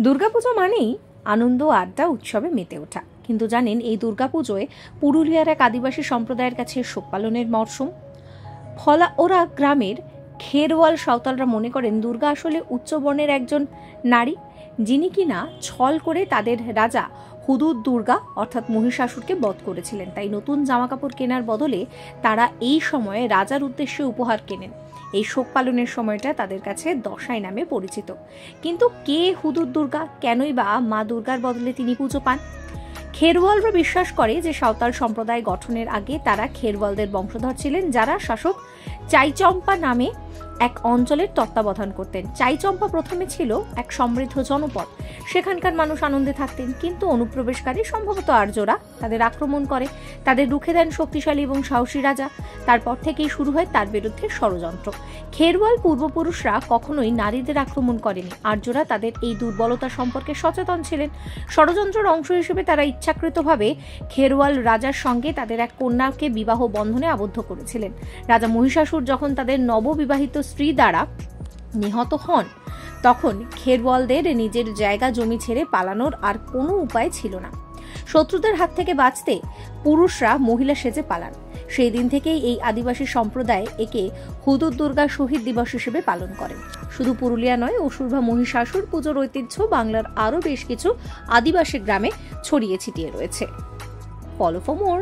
দুর্গাপুজো মানেই আনন্দ, আড্ডা, উৎসবে মেতে ওঠা। কিন্তু জানেন, এই দুর্গাপুজোয় পুরুলিয়ার এক আদিবাসী সম্প্রদায়ের কাছে শোক পালনের মরশুম। ওরা গ্রামের খেরওয়াল সাঁওতালরা মনে করেন দুর্গা আসলে উচ্চবর্ণের একজন নারী, যিনি কিনা ছল করে তাদের রাজা হুদুদ দুর্গা অর্থাৎ মহিষাসুরকে বধ করেছিলেন। তাই নতুন জামাকাপড় কেনার বদলে তারা এই সময়ে রাজার উদ্দেশ্যে উপহার কেনেন। এই শোক পালনের সময়টা তাদের কাছে দশাই নামে পরিচিত। কিন্তু কে হুদুদ দুর্গা, কেনই বা মা দুর্গার বদলে তিনি পুজো পান? খেরওয়ালরা বিশ্বাস করে যে সাঁওতাল সম্প্রদায় গঠনের আগে তারা খেরওয়ালদের বংশধর ছিলেন, যারা শাসক চাইচম্পা নামে এক অঞ্চলের তত্ত্বাবধান করতেন। চাইচম্পা প্রথমে ছিল এক সমৃদ্ধ জনপদ। সেখানকার মানুষ আনন্দে থাকতেন, কিন্তু অনুপ্রবেশকারী, সম্ভবত আর্যরা, তাদের আক্রমণ করে। তাদের রুখে দেন শক্তিশালী এবং সাহসী রাজা। তারপর থেকেই শুরু হয় তার বিরুদ্ধে ষড়যন্ত্র। খেরওয়াল পূর্বপুরুষরা কখনোই নারীদের আক্রমণ করেনি। আর্যরা তাদের এই দুর্বলতা সম্পর্কে সচেতন ছিলেন। ষড়যন্ত্রের অংশ হিসেবে তারা ইচ্ছাকৃতভাবে খেরওয়াল রাজার সঙ্গে তাদের এক কন্যাকে বিবাহ বন্ধনে আবদ্ধ করেছিলেন। রাজা মহিষাসুর যখন তাদের নববিবাহিত স্ত্রী দ্বারা নিহত হন, তখন খেরওয়ালদের নিজের জায়গা জমি ছেড়ে পালানোর আর কোনো উপায় ছিল না। শত্রুদের হাত থেকে বাঁচতে পুরুষরা মহিলা সেজে পালান। সেই দিন থেকেই এই আদিবাসী সম্প্রদায় একে হুদুদ দুর্গা শহীদ দিবস হিসেবে পালন করেন। শুধু পুরুলিয়া নয়, অসুর বা মহিষাসুর পুজোর ঐতিহ্য বাংলার আরও বেশ কিছু আদিবাসী গ্রামে ছড়িয়ে ছিটিয়ে রয়েছে। Follow for more.